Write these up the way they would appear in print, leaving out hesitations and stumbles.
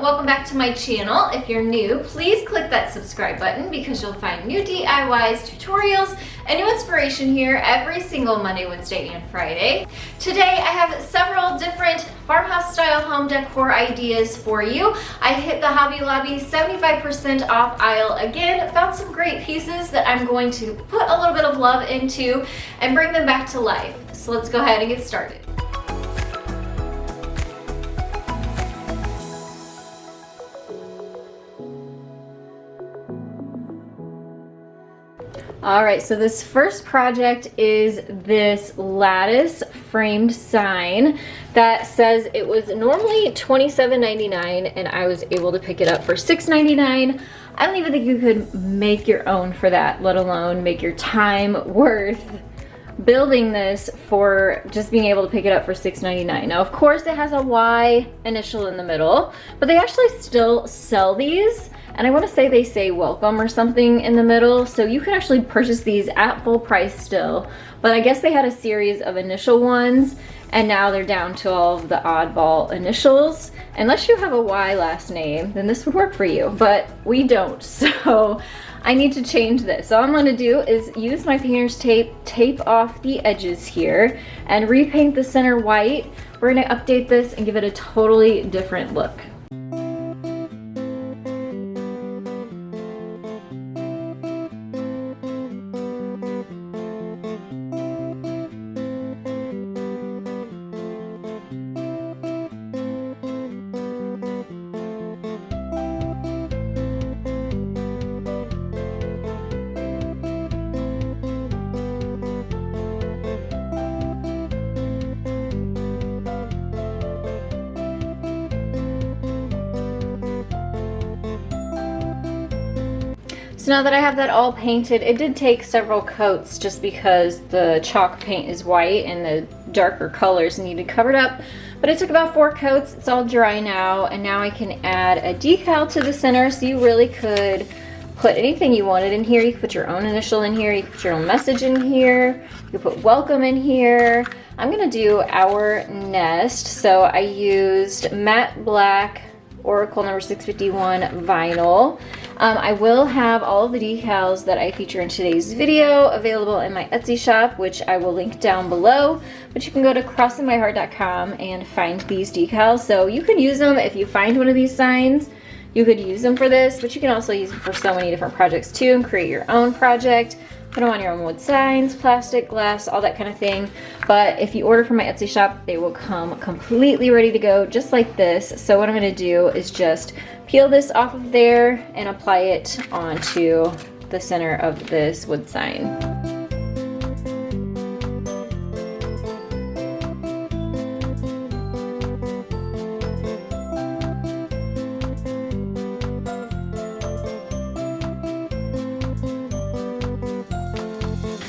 welcome back to my channel. If you're new, please click that subscribe button because you'll find new DIYs, tutorials, and new inspiration here every single Monday, Wednesday, and Friday. Today I have several different farmhouse style home decor ideas for you. I hit the Hobby Lobby 75% off aisle again, found some great pieces that I'm going to put a little bit of love into and bring them back to life. So let's go ahead and get started. All right, so this first project is this lattice framed sign that says it was normally $27.99 and I was able to pick it up for $6.99. I don't even think you could make your own for that, let alone make your time worth building this for just being able to pick it up for $6.99. Now, of course, it has a Y initial in the middle, but they actually still sell these. And I want to say they say welcome or something in the middle. So you can actually purchase these at full price still. But I guess they had a series of initial ones and now they're down to all of the oddball initials. Unless you have a Y last name, then this would work for you, but we don't. So I need to change this. So all I'm going to do is use my painter's tape, tape off the edges here and repaint the center white. We're going to update this and give it a totally different look. So now that I have that all painted, it did take several coats just because the chalk paint is white and the darker colors needed covered up. But it took about 4 coats. It's all dry now, and now I can add a decal to the center, so you really could put anything you wanted in here. You could put your own initial in here, you could put your own message in here, you could put welcome in here. I'm gonna do our nest, so I used matte black Oracle number 651 vinyl. I will have all of the decals that I feature in today's video available in my Etsy shop, which I will link down below, but you can go to crossingmyheart.com and find these decals. So you can use them if you find one of these signs. You could use them for this, but you can also use them for so many different projects too and create your own project. Put them on your own wood signs, plastic, glass, all that kind of thing. But if you order from my Etsy shop, they will come completely ready to go, just like this. So what I'm gonna do is just peel this off of there and apply it onto the center of this wood sign.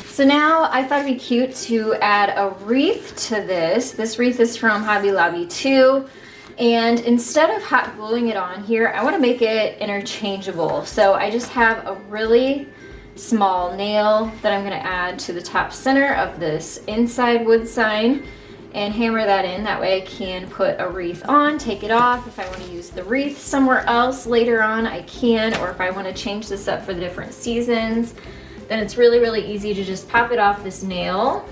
So now I thought it'd be cute to add a wreath to this. This wreath is from Hobby Lobby too. And instead of hot gluing it on here, I want to make it interchangeable. So I just have a really small nail that I'm going to add to the top center of this inside wood sign and hammer that in. That way I can put a wreath on, take it off. If I want to use the wreath somewhere else later on, I can. Or if I want to change this up for the different seasons, then it's really, really easy to just pop it off this nail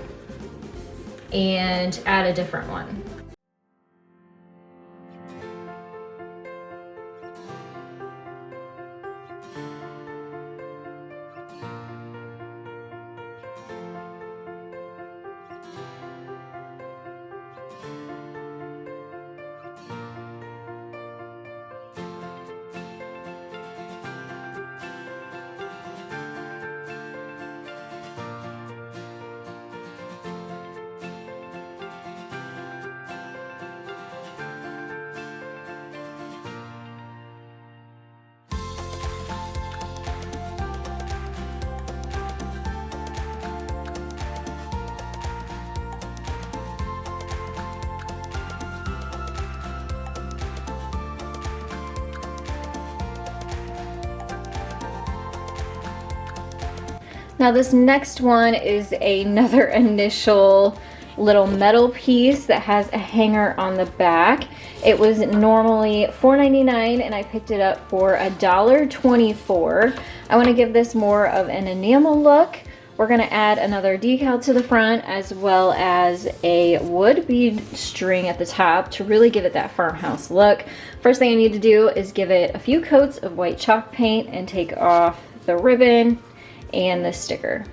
and add a different one. Now this next one is another initial little metal piece that has a hanger on the back. It was normally $4.99 and I picked it up for $1.24. I want to give this more of an enamel look. We're going to add another decal to the front as well as a wood bead string at the top to really give it that farmhouse look. First thing I need to do is give it a few coats of white chalk paint and take off the ribbon and the sticker.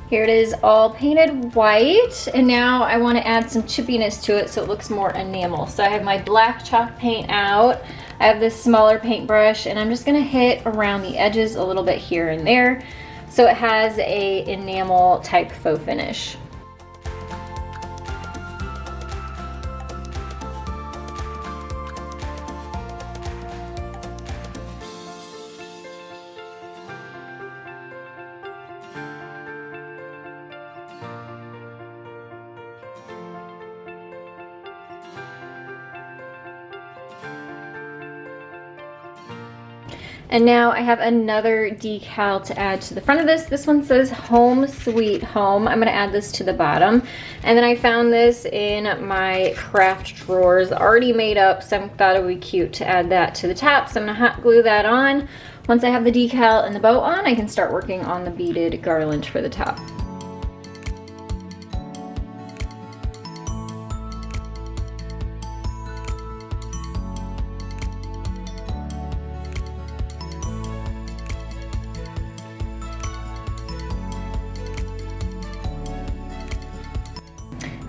Here it is all painted white, and now I want to add some chippiness to it so it looks more enamel. So I have my black chalk paint out. I have this smaller paintbrush, and I'm just going to hit around the edges a little bit here and there so it has a enamel type faux finish. And now I have another decal to add to the front of this. This one says Home Sweet Home. I'm gonna add this to the bottom. And then I found this in my craft drawers already made up, so I thought it would be cute to add that to the top. So I'm gonna hot glue that on. Once I have the decal and the bow on, I can start working on the beaded garland for the top.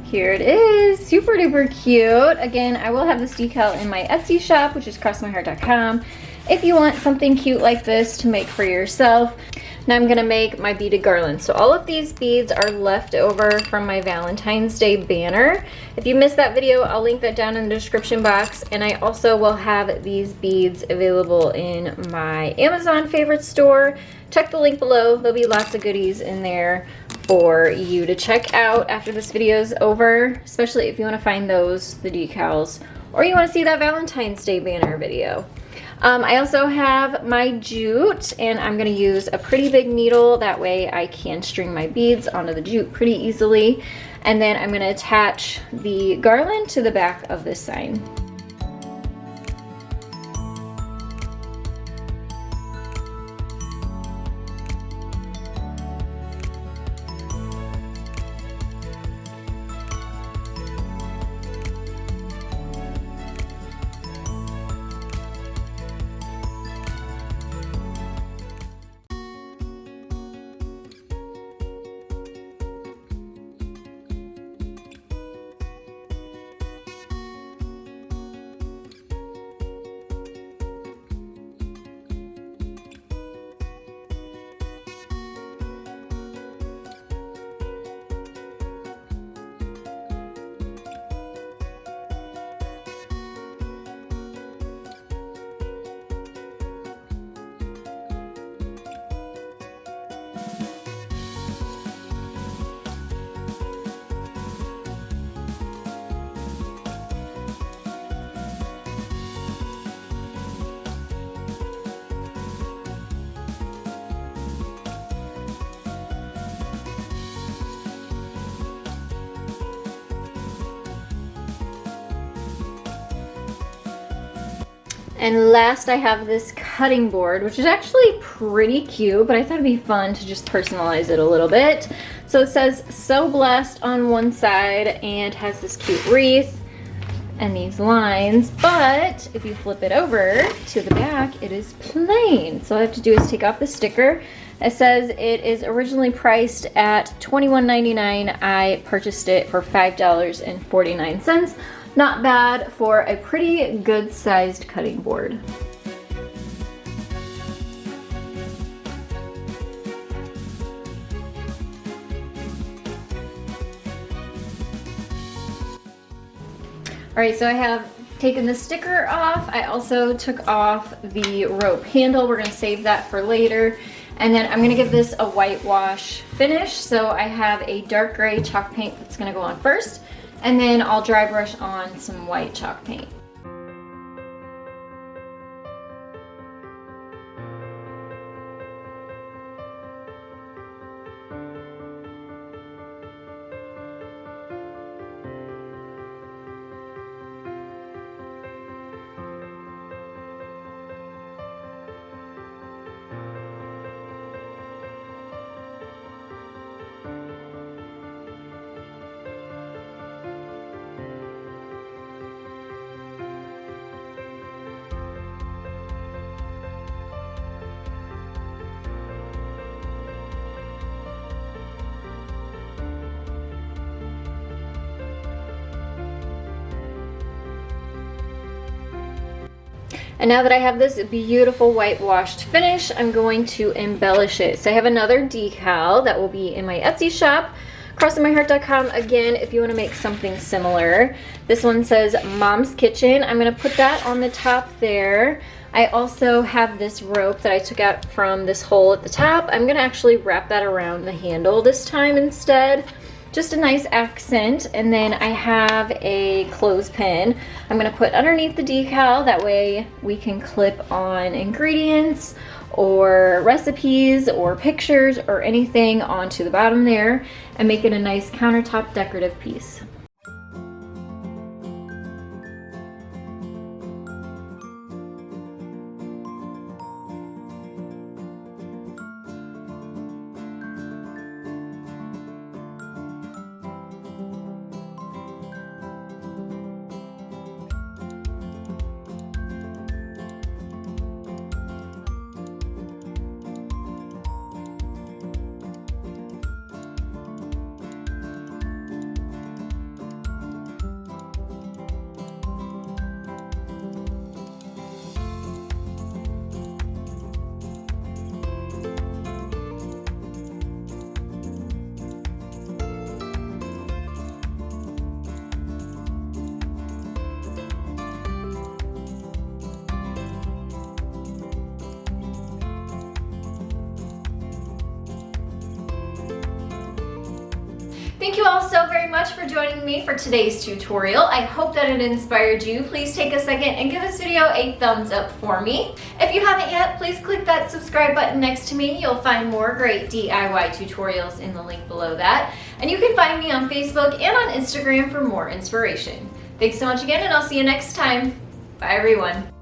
Here it is, super duper cute. Again, I will have this decal in my Etsy shop, which is crossmyheart.com, if you want something cute like this to make for yourself. Now I'm gonna make my beaded garland. So all of these beads are left over from my Valentine's Day banner. If you missed that video, I'll link that down in the description box. And I also will have these beads available in my Amazon favorite store. Check the link below. There'll be lots of goodies in there for you to check out after this video is over, especially if you want to find those, the decals, or you want to see that Valentine's Day banner video. I also have my jute, and I'm going to use a pretty big needle. That way I can string my beads onto the jute pretty easily. And then I'm going to attach the garland to the back of this sign. And last I have this cutting board, which is actually pretty cute, but I thought it'd be fun to just personalize it a little bit. So it says "So Blessed" on one side and has this cute wreath and these lines, but if you flip it over to the back, it is plain. So all I have to do is take off the sticker. It says it is originally priced at $21.99. I purchased it for $5.49. Not bad for a pretty good sized cutting board. All right, so I have taken the sticker off. I also took off the rope handle. We're gonna save that for later. And then I'm gonna give this a whitewash finish. So I have a dark gray chalk paint that's gonna go on first, and then I'll dry brush on some white chalk paint. And now that I have this beautiful whitewashed finish, I'm going to embellish it. So I have another decal that will be in my Etsy shop, crossinmyheart.com. Again, if you want to make something similar. This one says Mom's Kitchen. I'm going to put that on the top there. I also have this rope that I took out from this hole at the top. I'm going to actually wrap that around the handle this time instead. Just a nice accent. And then I have a clothespin I'm going to put underneath the decal. That way we can clip on ingredients or recipes or pictures or anything onto the bottom there and make it a nice countertop decorative piece. Thank you all so very much for joining me for today's tutorial. I hope that it inspired you. Please take a second and give this video a thumbs up for me. If you haven't yet, please click that subscribe button next to me. You'll find more great DIY tutorials in the link below that. And you can find me on Facebook and on Instagram for more inspiration. Thanks so much again, and I'll see you next time. Bye everyone.